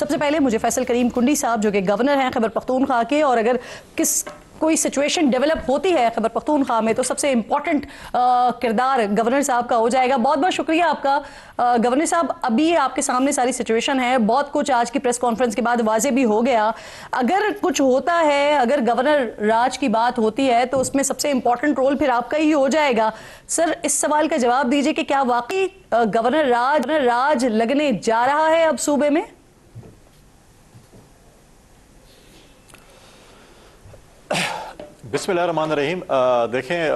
سب سے پہلے مجھے فیصل کریم کنڈی صاحب جو کہ گورنر ہیں خیبر پختونخوا کے، اور اگر کوئی سچویشن ڈیولپ ہوتی ہے خیبر پختونخوا میں تو سب سے امپورٹنٹ کردار گورنر صاحب کا ہو جائے گا. بہت بہت شکریہ آپ کا گورنر صاحب. ابھی آپ کے سامنے ساری سچویشن ہے، بہت کچھ آج کی پریس کانفرنس کے بعد واضح بھی ہو گیا. اگر کچھ ہوتا ہے، اگر گورنر راج کی بات ہوتی ہے تو اس میں سب سے امپورٹنٹ رول پھر آپ کا ہی ہو جائے گا. سر اس سوال کا جواب دیجئے کہ کیا واقعی گورنر راج لگنے جا رہا ہے اب صوبے میں؟ بسم اللہ الرحمن الرحیم. دیکھیں،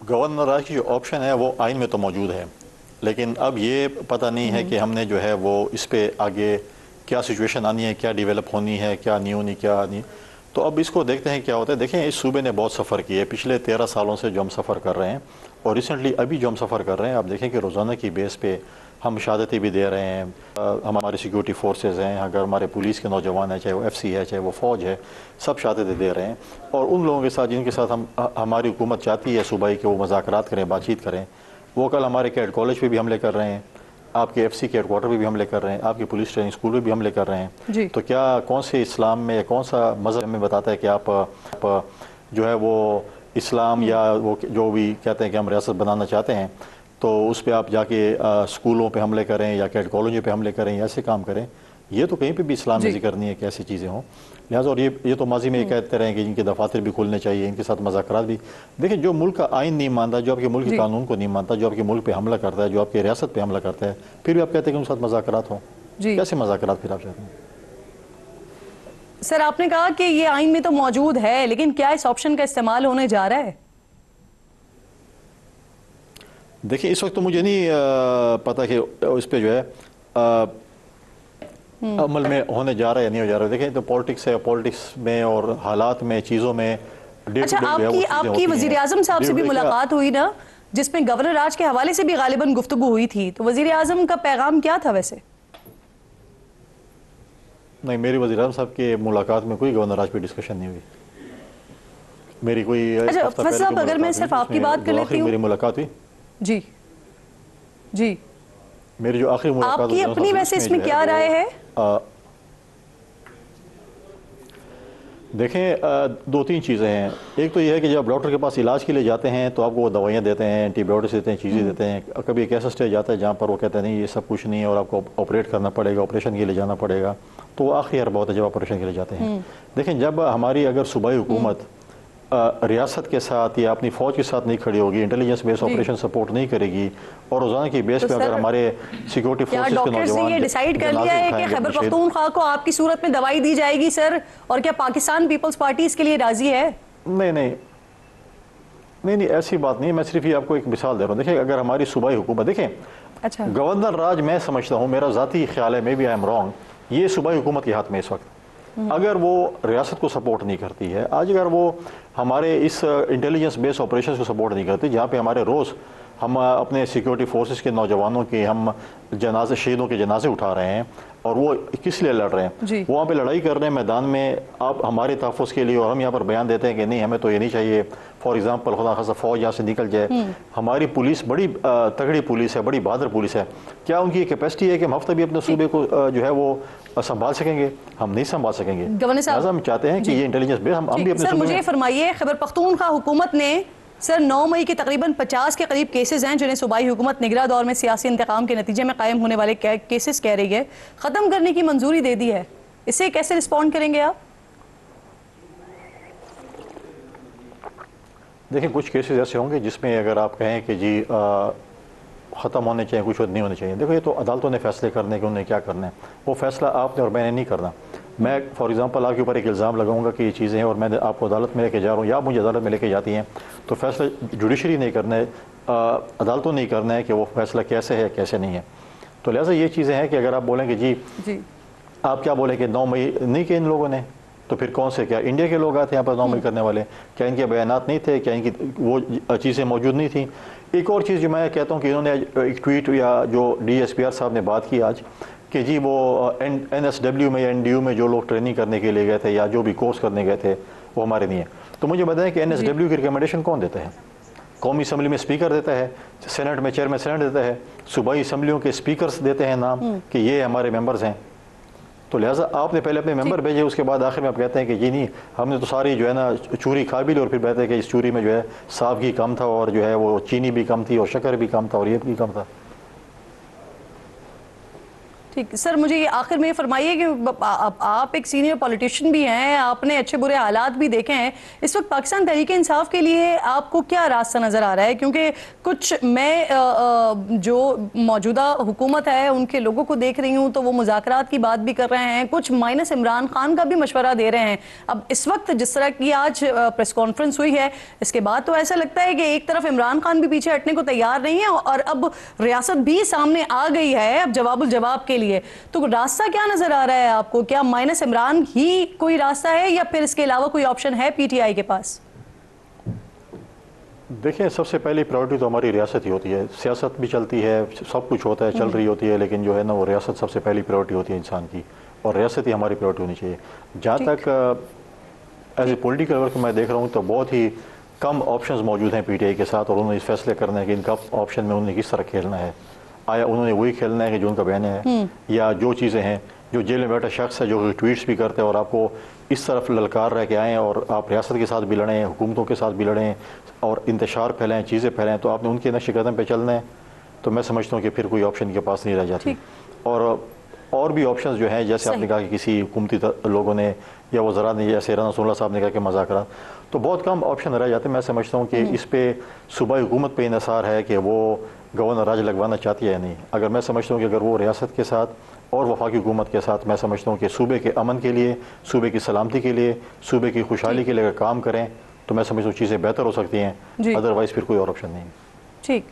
گورنر راج کی جو آپشن ہے وہ آئین میں تو موجود ہے، لیکن اب یہ پتہ نہیں ہے کہ ہم نے جو ہے وہ اس پہ آگے کیا سچویشن آنی ہے، کیا ڈیولپ ہونی ہے، کیا نہیں ہونی، کیا نہیں. تو اب اس کو دیکھتے ہیں کیا ہوتا ہے. دیکھیں، اس صوبے نے بہت سفر کیے ہے پچھلے 13 سالوں سے جو ہم سفر کر رہے ہیں، اور ریسنٹلی ابھی جو ہم سفر کر رہے ہیں، آپ دیکھیں کہ روزانہ کی بیس پہ ہم شہادتیں بھی دے رہے ہیں. ہمارے سیکیورٹی فورسز ہیں، اگر ہمارے پولیس کے نوجوان ہیں، چاہے وہ ایف سی ہے، چاہے وہ فوج ہے، سب شہادتیں دے رہے ہیں. اور ان لوگوں کے ساتھ جن کے ساتھ ہماری حکومت چاہتی ہے صوبائی کہ وہ مذاکرات کریں، بات چیت کریں، وہ کل ہمارے کیڈ کالج پہ بھی حملے کر رہے ہیں، آپ کے ایف سی کے ہیڈ کوارٹر پہ بھی حملے کر رہے ہیں، آپ کی پولیس ٹریننگ اسکول پہ بھی حملے کر رہے ہیں. تو کیا کون سے اسلام میں، کون سا مذہب میں بتاتا ہے کہ آپ جو ہے وہ اسلام یا وہ جو بھی کہتے ہیں کہ ہم ریاست بنانا چاہتے ہیں تو اس پہ آپ جا کے اسکولوں پہ حملے کریں یا کیڈ کالجوں پہ حملے کریں یا ایسے کام کریں؟ یہ تو کہیں پہ بھی اسلام میں ذکر نہیں ہے کہ ایسی چیزیں ہوں. لہٰذا اور یہ تو ماضی میں یہ کہتے رہے ہیں کہ ان کے دفاتر بھی کھلنے چاہیے، ان کے ساتھ مذاکرات بھی. دیکھیں، جو ملک کا آئین نہیں مانتا، جو آپ کے ملک کے قانون کو نہیں مانتا، جو آپ کے ملک پہ حملہ کرتا ہے، جو آپ کے ریاست پہ حملہ کرتا ہے، پھر بھی آپ کہتے ہیں کہ ان کے ساتھ مذاکرات ہوں. کیسے مذاکرات پھر آپ چاہتے ہیں؟ سر آپ نے کہا کہ یہ آئین میں تو موجود ہے، لیکن کیا اس آپشن کا استعمال ہونے جا رہا ہے؟ دیکھیں، اس وقت تو مجھے نہیں پتا کہ اس پہ جو ہے عمل میں ہونے جا رہا ہے یا نہیں ہو جا رہا ہے. دیکھیں، تو پولیٹکس ہے، پولیٹکس میں اور حالات میں، چیزوں میں اچھا، آپ کی وزیر اعظم صاحب سے بھی ملاقات ہوئی نا، جس میں گورنر راج کے حوالے سے بھی غالباً گفتگو ہوئی تھی، تو وزیر اعظم کا پیغام کیا تھا ویسے؟ نہیں، میری وزیر اعظم صاحب کی ملاقات میں کوئی گورنر راج پہ ڈسکشن نہیں ہوئی. میری کوئی اچھا فیصل صاحب، اگر میں صرف آپ کی بات کر لیتی ہوں. میری ملاقات ہوئی جی میری جو آخری ملاقات آپ کی اپنی ویسے اس میں کیا رائے ہے؟ دیکھیں، 2-3 چیزیں ہیں. ایک تو یہ ہے کہ جب ڈاکٹر کے پاس علاج کے لیے جاتے ہیں تو آپ کو وہ دوائیاں دیتے ہیں، اینٹی بایوٹکس دیتے ہیں، چیزیں دیتے ہیں. کبھی ایک ایسا اسٹیج آتا ہے جہاں پر وہ کہتے ہیں نہیں یہ سب کچھ نہیں ہے اور آپ کو آپریٹ کرنا پڑے گا، آپریشن کے لیے جانا پڑے گا. تو وہ آخری حربہ ہوتا ہے جب آپریشن کے لیے جاتے ہیں. دیکھیں، جب ہماری اگر صوبائی حکومت ریاست کے ساتھ یا اپنی فوج کے ساتھ نہیں کھڑی ہوگی، انٹیلیجنس بیس آپریشن سپورٹ نہیں کرے گی، اور روزانہ کی بیس پہ اگر ہمارے سیکیورٹی فورسز کے نوجوان ڈاکٹرز نے یہ ڈیسائیڈ کر لیا ہے کہ خیبر پختونخوا کو آپ کی صورت میں دوائی دی جائے گی سر؟ اور کیا پاکستان پیپلز پارٹی اس کے لیے راضی ہے؟ نہیں، ایسی بات نہیں. میں صرف یہ آپ کو ایک مثال دے رہا ہوں. دیکھیں، اگر ہماری صوبائی حکومت، دیکھیں گورنر راج، میں سمجھتا ہوں، میرا ذاتی خیال ہے، میں بھی آئی ایم رانگ، یہ صوبائی حکومت کے ہاتھ میں اس وقت. اگر وہ ریاست کو سپورٹ نہیں کرتی ہے، آج اگر وہ ہمارے اس انٹیلیجنس بیس آپریشنز کو سپورٹ نہیں کرتی جہاں پہ ہمارے روز ہم اپنے سیکیورٹی فورسز کے نوجوانوں کے ہم جنازے، شہیدوں کے جنازے اٹھا رہے ہیں، اور وہ کس لیے لڑ رہے ہیں؟ وہ وہاں پہ لڑائی کر رہے ہیں میدان میں آپ ہمارے تحفظ کے لیے، اور ہم یہاں پر بیان دیتے ہیں کہ نہیں ہمیں تو یہ نہیں چاہیے. فار ایگزامپل، خدا خاصہ فوج یہاں سے نکل جائے. ہماری پولیس بڑی تگڑی پولیس ہے، بڑی بہادر پولیس ہے. کیا ان کی یہ کیپیسٹی ہے کہ ہم ہفتہ بھی اپنے صوبے کو جو ہے وہ سنبھال سکیں گے؟ ہم نہیں سنبھال سکیں گے. لہٰذا ہم چاہتے ہیں کہ یہ انٹیلیجنس بیس ہم بھی اپنے صوبے میں. مجھے فرمائیے، خیبر پختونخوا حکومت نے سر 9 مئی کے تقریباً 50 کے قریب کیسز ہیں جنہیں صوبائی حکومت نگراں دور میں سیاسی انتقام کے نتیجے میں قائم ہونے والے کیسز کہہ رہی ہے، ختم کرنے کی منظوری دے دی ہے. اسے کیسے رسپونڈ کریں گے آپ؟ دیکھیں، کچھ کیسز ایسے ہوں گے جس میں اگر آپ کہیں کہ جی ختم ہونے چاہیے، کچھ نہیں ہونے چاہیے. دیکھو، یہ تو عدالتوں نے فیصلے کرنے کہ انہیں کیا کرنا ہے. وہ فیصلہ آپ نے اور میں نے نہیں کرنا. میں فار ایگزامپل آپ کے اوپر ایک الزام لگاؤں گا کہ یہ چیزیں ہیں اور میں آپ کو عدالت میں لے کے جا رہا ہوں یا آپ مجھے عدالت میں لے کے جاتی ہیں، تو فیصلہ جوڈیشری نہیں کرنا ہے، عدالتوں نہیں کرنا ہے کہ وہ فیصلہ کیسے ہے کیسے نہیں ہے. تو لہٰذا یہ چیزیں ہیں کہ اگر آپ بولیں کہ جی آپ کیا بولیں کہ 9 مئی نہیں کہ ان لوگوں نے، تو پھر کون سے، کیا انڈیا کے لوگ آتے ہیں یہاں پر 9 مئی کرنے والے؟ کیا ان کے بیانات نہیں تھے؟ کیا ان کی وہ چیزیں موجود نہیں تھیں؟ ایک اور چیز جو میں کہتا ہوں کہ انہوں نے ایک ٹویٹ یا جو ڈی ایس پی آر صاحب نے بات کی آج کہ جی وہ این ایس ڈبلیو میں یا این ڈی یو میں جو لوگ ٹریننگ کرنے کے لیے گئے تھے یا جو بھی کورس کرنے گئے تھے وہ ہمارے نہیں ہیں. تو مجھے بتائیں کہ این ایس ڈبلیو کی ریکمنڈیشن کون دیتا ہے؟ قومی اسمبلی میں اسپیکر دیتا ہے, سینٹ میں چیئرمین سینٹ دیتا ہے, صوبائی اسمبلیوں کے اسپیکرز دیتے ہیں نام کہ یہ ہمارے ممبرز ہیں. تو لہٰذا آپ نے پہلے اپنے ممبر بھیجے, اس کے بعد آخر میں آپ کہتے ہیں کہ جی نہیں ہم نے تو ساری جو ہے نا چوری کھا بھی لی, اور پھر کہتے ہیں کہ اس چوری میں جو ہے صاف گھی کم تھا, اور جو ہے وہ چینی بھی کم تھی, اور شکر بھی کم تھا, اور یہ بھی کم تھا. ٹھیک سر, مجھے یہ آخر میں فرمائیے کہ آپ ایک سینئر پولیٹیشین بھی ہیں, آپ نے اچھے برے حالات بھی دیکھے ہیں, اس وقت پاکستان تحریک انصاف کے لیے آپ کو کیا راستہ نظر آ رہا ہے؟ کیونکہ کچھ میں جو موجودہ حکومت ہے ان کے لوگوں کو دیکھ رہی ہوں تو وہ مذاکرات کی بات بھی کر رہے ہیں, کچھ مائنس عمران خان کا بھی مشورہ دے رہے ہیں. اب اس وقت جس طرح کی آج پریس کانفرنس ہوئی ہے, اس کے بعد تو ایسا لگتا ہے کہ ایک طرف عمران خان بھی پیچھے ہٹنے کو تیار نہیں ہے, اور اب ریاست بھی سامنے آ گئی ہے اب جواب الجواب کے لیے. تو راستہ کیا نظر آ رہا ہے آپ کو؟ کیا مائنس عمران ہی کوئی راستہ ہے, یا پھر اس کے علاوہ کوئی آپشن ہے پی ٹی آئی کے پاس؟ دیکھیں, سب سے پہلی پرائیورٹی تو ہماری ریاست ہی ہوتی ہے. سیاست بھی چلتی ہے, سب کچھ ہوتا ہے, چل رہی ہوتی ہے, لیکن جو ہے نا وہ ریاست سب سے پہلی پرائیورٹی ہوتی ہے انسان کی, اور ریاست ہی ہماری پرائیورٹی ہونی چاہیے. جہاں تک ایز اے پولیٹیکل ورک میں دیکھ رہا ہوں تو بہت ہی کم آپشنز موجود ہیں پی ٹی آئی کے ساتھ, اور انہوں نے اس فیصلے کرنا ہے کہ ان کا آپشن میں انہوں نے کس طرح کھیلنا ہے. آیا انہوں نے وہی کھیلنا ہے کہ جو ان کا بہن ہے, یا جو چیزیں ہیں, جو جیل میں بیٹھا شخص ہے جو ٹویٹس بھی کرتے ہیں اور آپ کو اس طرف للکار رہ کے آئیں, اور آپ ریاست کے ساتھ بھی لڑیں, حکومتوں کے ساتھ بھی لڑیں, اور انتشار پھیلیں, چیزیں پھیلیں, تو آپ نے ان کے نقش قدم پہ چلنا ہے. تو میں سمجھتا ہوں کہ پھر کوئی آپشن کے پاس نہیں رہ جاتی. اور بھی آپشنز جو ہیں, جیسے آپ نے کہا کہ کسی حکومتی لوگوں نے یا وزراء نے, جیسے رانا نصراللہ صاحب نے کہا کہ مذاکرات, تو بہت کم آپشن رہ جاتے ہیں. میں سمجھتا ہوں کہ اس پہ صوبائی حکومت پہ انحصار ہے کہ وہ گورنر راج لگوانا چاہتی ہے یا نہیں. اگر میں سمجھتا ہوں کہ اگر وہ ریاست کے ساتھ اور وفاقی حکومت کے ساتھ, میں سمجھتا ہوں کہ صوبے کے امن کے لیے, صوبے کی سلامتی کے لیے, صوبے کی خوشحالی کے لیے اگر کام کریں تو میں سمجھتا ہوں چیزیں بہتر ہو سکتی ہیں. ادروائز پھر کوئی اور آپشن نہیں. ٹھیک,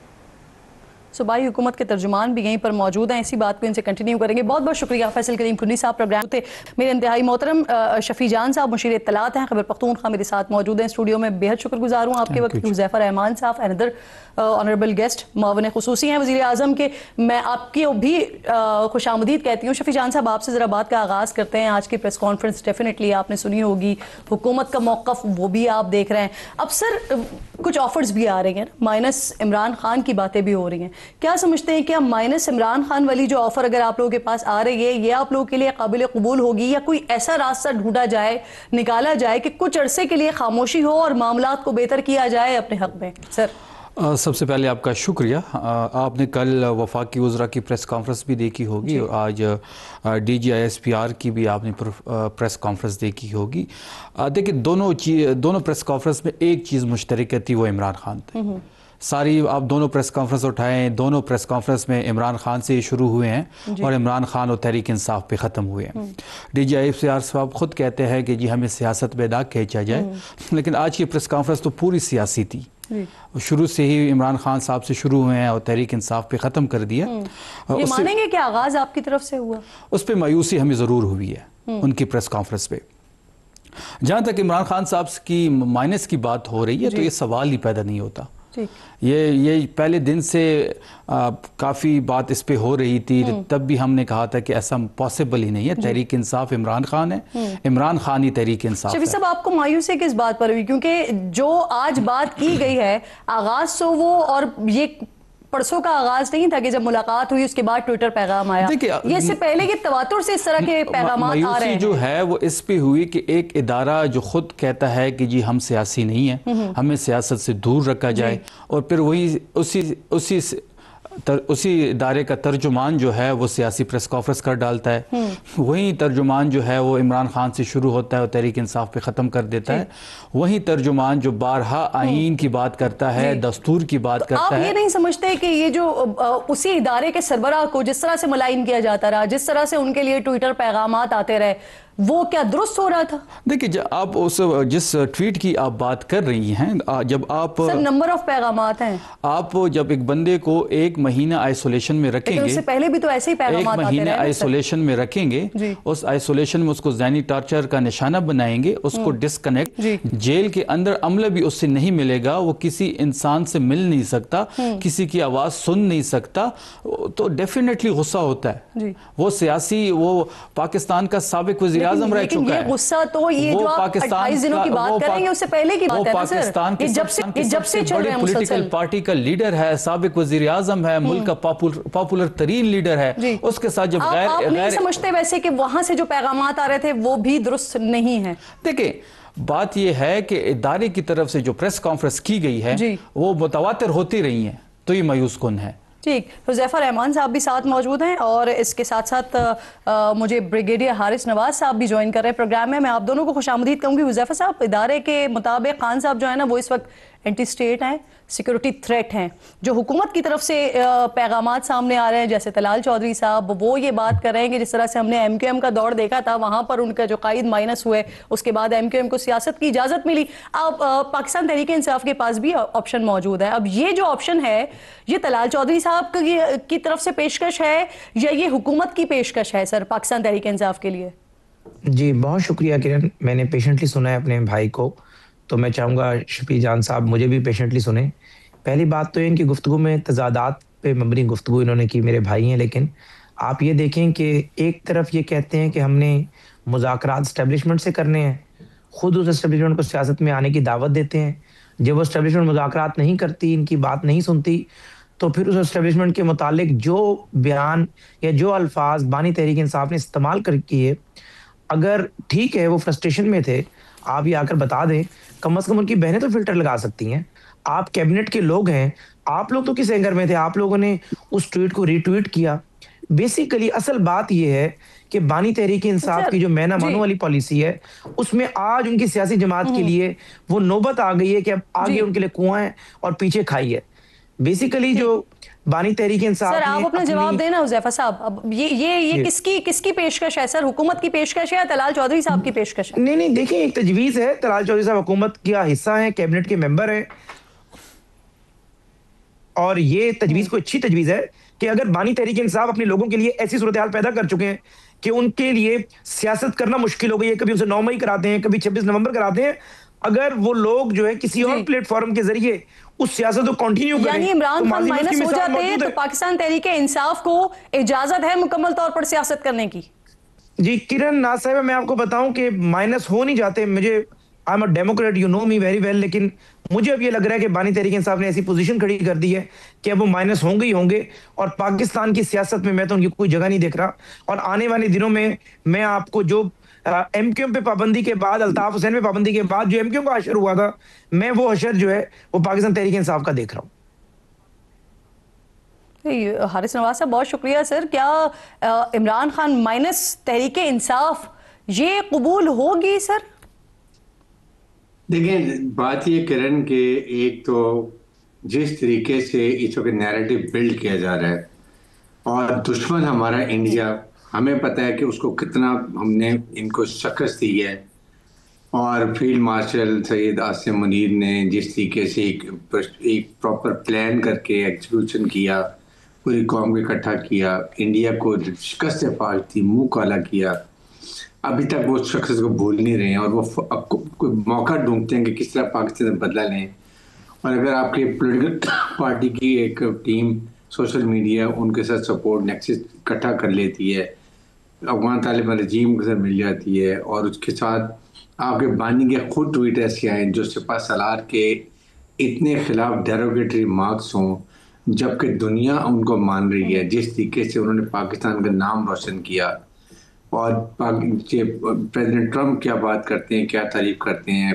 صوبائی حکومت کے ترجمان بھی یہیں پر موجود ہیں, اسی بات کو ان سے کنٹینیو کریں گے. بہت بہت شکریہ فیصل کریم کنی صاحب پروگرام تھے. میرے انتہائی محترم شفیع جان صاحب مشیر اطلاعات ہیں, خیبر پختونخوا, میرے ساتھ موجود ہیں اسٹوڈیو میں. بے حد شکر گزار ہوں آپ کے وقت. حذیفہ رحمان صاحب اندر آنریبل گیسٹ معاون خصوصی ہیں وزیر اعظم کے, میں آپ کی بھی خوش آمدید کہتی ہوں. شفیع جان صاحب, آپ سے ذرا بات کا آغاز کرتے ہیں. آج کی پریس کانفرنس ڈیفینیٹلی آپ نے سنی ہوگی, حکومت کا موقف وہ بھی آپ دیکھ رہے ہیں. اب سر کچھ آفرز بھی آ رہی ہیں, مائنس عمران خان کی باتیں بھی ہو رہی ہیں. کیا سمجھتے ہیں کیا مائنس عمران خان والی جو آفر اگر آپ لوگوں کے پاس آ رہی ہے, یہ آپ لوگوں کے لیے قابل قبول ہوگی, یا کوئی ایسا راستہ ڈھونڈا جائے, نکالا جائے کہ کچھ عرصے کے لیے خاموشی ہو اور معاملات کو بہتر کیا جائے اپنے حق میں؟ سر سب سے پہلے آپ کا شکریہ. آپ نے کل وفاقی وزراء کی پریس کانفرنس بھی دیکھی ہوگی, اور آج D G I S P R کی بھی آپ نے پریس کانفرنس دیکھی ہوگی. دیکھیں, دونوں پریس کانفرنس میں ایک چیز مشترک تھی, وہ عمران خان تھے. ساری آپ دونوں پریس کانفرنس اٹھائیں, دونوں پریس کانفرنس میں عمران خان سے شروع ہوئے ہیں, اور عمران خان اور تحریک انصاف پہ ختم ہوئے ہیں. D G I S P R صاحب خود کہتے ہیں کہ جی ہمیں سیاست پہ نہ کھینچا جائے, لیکن آج کی پریس کانفرنس تو پوری سیاسی تھی. شروع سے ہی عمران خان صاحب سے شروع ہوئے ہیں اور تحریک انصاف پہ ختم کر دیا. یہ مانیں گے کہ آغاز آپ کی طرف سے ہوا؟ اس پہ مایوسی ہمیں ضرور ہوئی ہے ان کی پریس کانفرنس پہ. جہاں تک عمران خان صاحب کی مائنس کی بات ہو رہی ہے تو یہ سوال ہی پیدا نہیں ہوتا. یہ پہلے دن سے کافی بات اس پہ ہو رہی تھی, تب بھی ہم نے کہا تھا کہ ایسا پاسبل ہی نہیں ہے. تحریک انصاف عمران خان ہے, عمران خان ہی تحریک انصاف ہے. شفیع صاحب, آپ کو مایوسی کس بات پر ہوئی؟ کیونکہ جو آج بات کی گئی ہے, آغاز تو وہ, اور یہ پرسوں کا آغاز نہیں تھا کہ جب ملاقات ہوئی اس کے بعد ٹویٹر پیغام آیا. یہ اس سے پہلے یہ تواتر سے اس طرح کے پیغامات آ رہے ہیں. مایوسی جو ہے وہ اس پہ ہوئی کہ ایک ادارہ جو خود کہتا ہے کہ جی ہم سیاسی نہیں ہیں, ہمیں سیاست سے دور رکھا جائے, اور پھر وہی اسی ادارے کا ترجمان جو ہے وہ سیاسی پریس کانفرنس کر ڈالتا ہے. وہی ترجمان جو ہے وہ عمران خان سے شروع ہوتا ہے اور تحریک انصاف پہ ختم کر دیتا ہے. وہی ترجمان جو بارہا آئین کی بات کرتا ہے, دستور کی بات کرتا ہے. آپ یہ نہیں سمجھتے کہ یہ جو اسی ادارے کے سربراہ کو جس طرح سے ملائن کیا جاتا رہا, جس طرح سے ان کے لیے ٹویٹر پیغامات آتے رہے, وہ کیا درست ہو رہا تھا؟ دیکھیں, آپ جس ٹویٹ کی آپ بات کر رہی ہیں, جب آپ سر نمبر آف پیغامات ہیں, آپ جب ایک بندے کو ایک مہینہ آئسولیشن میں رکھیں گے, اس سے پہلے بھی تو ایسے ہی پیغامات آتے رہے, ایک مہینہ آئسولیشن میں رکھیں گے, اس آئسولیشن میں اس کو ذہنی ٹارچر کا نشانہ بنائیں گے, اس کو ڈسکنیکٹ, جیل کے اندر عملہ بھی اس سے نہیں ملے گا, وہ کسی انسان سے مل نہیں سکتا, کسی کی آواز سن نہیں سکتا, تو ڈیفینیٹلی غصہ ہوتا ہے. وہ سیاسی, وہ پاکستان کا سابق وزیر اعظم رہ چکا ہے. یہ غصہ تو یہ جو آپ 28 دنوں کی بات کر رہے ہیں اس سے پہلے کی بات ہے نا سر. پاکستان کی جب سے چل رہے ہیں پولیٹیکل پارٹی کا لیڈر ہے, سابق وزیر اعظم ہے, ملک کا پاپولر ترین لیڈر ہے, اس کے ساتھ جب آپ نہیں سمجھتے ویسے کہ وہاں سے جو پیغامات آ رہے تھے وہ بھی درست نہیں ہیں؟ دیکھیں بات یہ ہے کہ ادارے کی طرف سے جو پریس کانفرنس کی گئی ہے وہ متواتر ہوتی رہی ہیں, تو یہ مایوس کن ہے. ٹھیک, حذیفہ رحمان صاحب بھی ساتھ موجود ہیں اور اس کے ساتھ ساتھ مجھے بریگیڈیئر حارث نواز صاحب بھی جوائن کر رہے ہیں پروگرام میں. میں آپ دونوں کو خوش آمدید کہوں گی. حذیفہ صاحب, ادارے کے مطابق خان صاحب جو ہے نا وہ اس وقت اینٹی اسٹیٹ ہیں, سیکورٹی تھریٹ ہیں. جو حکومت کی طرف سے پیغامات سامنے آ رہے ہیں جیسے طلال چودھری صاحب, وہ یہ بات کر رہے ہیں کہ جس طرح سے ہم نے ایم کیو ایم کا دور دیکھا تھا, وہاں پر ان کا جو قائد مائنس ہوئے, اس کے بعد ایم کیو ایم کو سیاست کی اجازت ملی. اب پاکستان تحریک انصاف کے پاس بھی آپشن موجود ہے. اب یہ جو آپشن ہے یہ طلال چودھری صاحب کی طرف سے پیشکش ہے یا یہ حکومت کی پیشکش ہے سر پاکستان تحریک انصاف کے لیے؟ جی بہت شکریہ کرن, میں نے پیشنٹلی سنا ہے اپنے بھائی کو, تو میں چاہوں گا شفیع جان صاحب مجھے بھی پیشنٹلی سنیں. پہلی بات تو یہ ان کی گفتگو میں تضادات پہ مبنی گفتگو انہوں نے کی, میرے بھائی ہیں, لیکن آپ یہ دیکھیں کہ ایک طرف یہ کہتے ہیں کہ ہم نے مذاکرات اسٹیبلشمنٹ سے کرنے ہیں, خود اس اسٹیبلشمنٹ کو سیاست میں آنے کی دعوت دیتے ہیں. جب وہ اسٹیبلشمنٹ مذاکرات نہیں کرتی, ان کی بات نہیں سنتی, تو پھر اس اسٹیبلشمنٹ کے متعلق جو بیان یا جو الفاظ بانی تحریک انصاف نے استعمال کر کیے, اگر ٹھیک ہے وہ فرسٹریشن میں تھے, آپ یہ آ کر بتا دیں, کم از کم ان کی بہنیں تو فلٹر لگا سکتی ہیں. آپ کیبنٹ کے لوگ ہیں, آپ لوگ تو کس اینگر میں تھے, آپ لوگوں نے اس ٹویٹ کو ری ٹویٹ کیا. بیسیکلی اصل بات یہ ہے کہ بانی تحریک انصاف کی جو مینا مانو والی پالیسی ہے, اس میں آج ان کی سیاسی جماعت کے لیے وہ نوبت آ گئی ہے کہ اب آگے ان کے لیے کنواں ہے اور پیچھے کھائی ہے. بیسیکلی جو بانی تحریک انصاف, سر آپ اپنا جواب دینا حذیفہ صاحب. اب یہ کس کی پیشکش ہے سر, حکومت کی پیشکش ہے یا طلال چودھری صاحب کی پیشکش ہے؟ نہیں دیکھیں ایک تجویز ہے, طلال چودھری صاحب حکومت کا حصہ ہیں, کیبنٹ کے ممبر ہیں, اور یہ تجویز کو اچھی تجویز ہے کہ اگر بانی تحریک انصاف اپنے لوگوں کے لیے ایسی صورتحال پیدا کر چکے ہیں کہ ان کے لیے سیاست کرنا مشکل ہو گئی ہے, کبھی اسے 9 مئی کراتے ہیں, کبھی 26 نومبر کراتے ہیں, اگر وہ لوگ جو ہے کسی اور پلیٹ فارم کے ذریعے اس سیاست کو کنٹینیو کریں, یعنی عمران خان مائنس ہو جاتے ہیں تو پاکستان تحریک انصاف کو اجازت ہے مکمل طور پر سیاست کرنے کی؟ جی کرن ناز صاحب, میں آپ کو بتاؤں کہ مائنس ہو نہیں جاتے. مجھے I am a democrat, you know me very well, لیکن مجھے اب یہ لگ رہا ہے کہ بانی تحریک انصاف نے ایسی پوزیشن کھڑی کر دی ہے کہ اب وہ مائنس ہوں گے, اور پاکستان کی سیاست میں تو ان کی کوئی جگہ نہیں دیکھ رہا. اور آنے والے دنوں میں آپ کو جو ایم کیو ایم پہ پابندی کے بعد, الطاف حسین پہ پابندی کے بعد جو ایم کیو ایم کا حشر ہوا تھا, میں وہ حشر جو ہے وہ پاکستان تحریک انصاف کا دیکھ رہا ہوں. حارث نواز صاحب بہت شکریہ سر. کیا عمران خان مائنس تحریک انصاف یہ قبول ہوگی سر؟ دیکھیں بات یہ کرن کہ ایک تو جس طریقے سے اس وقت نیریٹو بلڈ کیا جا رہا ہے, اور دشمن ہمارا انڈیا, ہمیں پتہ ہے کہ اس کو کتنا ہم نے ان کو شکست دی ہے, اور فیلڈ مارشل سید عاصم منیر نے جس طریقے سے ایک پراپر پلان کر کے ایکسیکیوشن کیا, پوری قوم کو اکٹھا کیا, انڈیا کو شکست فاش دی, منہ کالا کیا, ابھی تک وہ شخص کو بھول نہیں رہے ہیں, اور وہ کوئی موقع ڈھونڈتے ہیں کہ کس طرح پاکستان سے بدلہ لیں. اور اگر آپ کے پولیٹیکل پارٹی کی ایک ٹیم سوشل میڈیا ان کے ساتھ سپورٹ نیکسس اکٹھا کر لیتی ہے, افغان طالبان رجیم کے ساتھ مل جاتی ہے, اور اس کے ساتھ آپ کے بانی کے خود ٹویٹ ایسے آئیں جو سپہ سالار کے اتنے خلاف ڈیروگیٹری مارکس ہوں, جبکہ دنیا ان کو مان رہی ہے جس طریقے سے انہوں نے پاکستان کا نام روشن کیا. اور پریزیڈنٹ ٹرمپ کیا بات کرتے ہیں, کیا تعریف کرتے ہیں,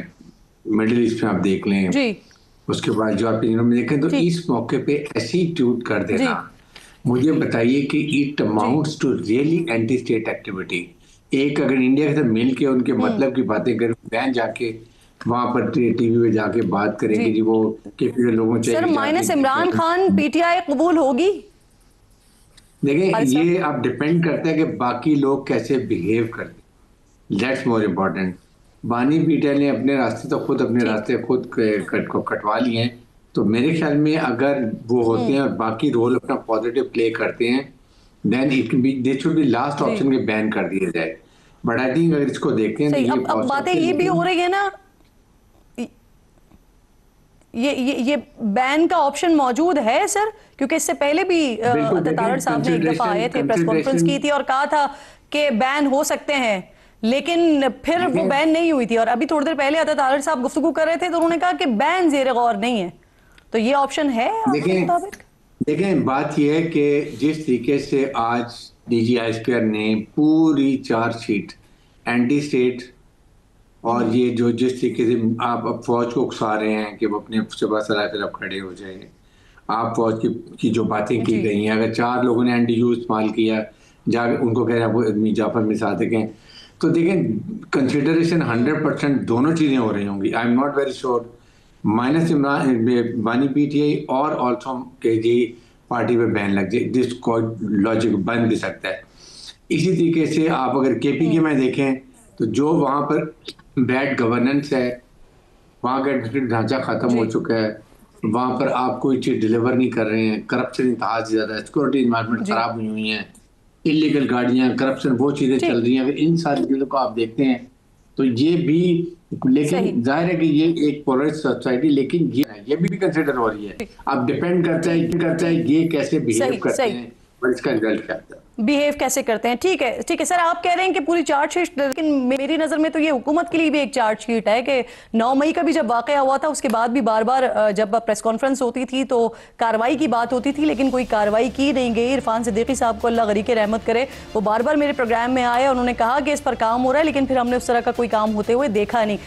مڈل ایسٹ میں آپ دیکھ لیں, اس کے بعد جو آپ میں دیکھیں تو اس موقع پہ ایسی ٹویٹ کر دینا, مجھے بتائیے کہ it amounts to really anti state activity. ایک اگر انڈیا کے ساتھ مل کے ان کے مطلب کی باتیں کریں, بین جا کے وہاں پر ٹی وی پہ جا کے بات کریں کہ جی وہ لوگوں چاہیے. Sir minus Imran Khan P T I قبول ہوگی؟ دیکھیں یہ اب ڈیپینڈ کرتا ہے کہ باقی لوگ کیسے بیہیو کرتے ہیں, دیٹس مور امپورٹنٹ. بانی پی ٹی آئی نے اپنے راستے تو خود اپنے راستے خود کٹوا لیے ہیں, تو میرے خیال میں اگر وہ ہوتے ہیں اور باقی رول اپنا پازیٹیو پلے کرتے ہیں, then it can be this should be last option کے بین کر دیا جائے. بٹ آئی تھنک اگر اس کو دیکھتے ہیں تو اب باتیں یہ بھی ہو رہی ہے نا, یہ بین کا آپشن موجود ہے سر, کیونکہ اس سے پہلے بھی تارڑ صاحب نے ایک دفعہ آئے تھے, پریس کانفرنس کی تھی اور کہا تھا کہ بین ہو سکتے ہیں. لیکن پھر وہ بین نہیں ہوئی تھی. اور ابھی تھوڑی دیر پہلے عطا طاہر صاحب گفتگو کر رہے تھے تو انہوں نے کہا کہ بین زیر غور نہیں ہے. تو یہ آپشن ہے آپ کے مطابق؟ دیکھیں بات یہ ہے کہ جس طریقے سے آج D G I S P R نے پوری چارج شیٹ اینٹی اسٹیٹ اور یہ جو جس طریقے سے آپ اب فوج کو اکسا رہے ہیں کہ وہ اپنے صبح سرائے پھر اب کھڑے ہو جائیں, آپ فوج کی جو باتیں کی گئی ہیں, اگر 4 لوگوں نے این ڈی یو استعمال کیا جا ان کو کہہ رہے ہیں وہ آدمی جعفر میں صادق ہیں, تو دیکھیں کنسیڈریشن 100% دونوں چیزیں ہو رہی ہوں گی. I am not very sure minus بانی پی ٹی آئی اور آلسو کہ جی پارٹی پہ بین لگ جائے, جس کو لاجک بن بھی سکتا ہے. اسی طریقے سے آپ اگر کے پی کے میں دیکھیں تو جو وہاں پر بیڈ گورننس ہے, وہاں کا ایڈمنسٹریٹو ڈھانچہ ختم ہو چکا ہے, وہاں پر آپ کوئی چیز ڈیلیور نہیں کر رہے ہیں, کرپشن انتہا سے زیادہ ہے, سیکورٹی انوائرمنٹ خراب ہوئی ہوئی ہیں, انلیگل گاڑیاں, کرپشن, وہ چیزیں چل رہی ہیں. اگر ان ساری چیزوں کو آپ دیکھتے ہیں تو یہ بھی, لیکن ظاہر ہے کہ یہ ایک پولرائزڈ سوسائٹی, لیکن یہ بھی کنسیڈر ہو رہی ہے. اب ڈیپینڈ کرتا ہے یہ کیسے بہیو کرتے ہیں اور اس کا رزلٹ کیا آتا ہے, بیہیو کیسے کرتے ہیں. ٹھیک ہے سر, آپ کہہ رہے ہیں کہ پوری چارج شیٹ, لیکن میری نظر میں تو یہ حکومت کے لیے بھی ایک چارج شیٹ ہے کہ 9 مئی کا بھی جب واقعہ ہوا تھا اس کے بعد بھی بار بار جب پریس کانفرنس ہوتی تھی تو کارروائی کی بات ہوتی تھی, لیکن کوئی کارروائی کی نہیں گئی. عرفان صدیقی صاحب کو اللہ غریق رحمت کرے, وہ بار بار میرے پروگرام میں آئے, انہوں نے کہا کہ اس پر کام ہو رہا ہے, لیکن پھر ہم نے اس طرح کا کوئی کام ہوتے ہوئے دیکھا نہیں.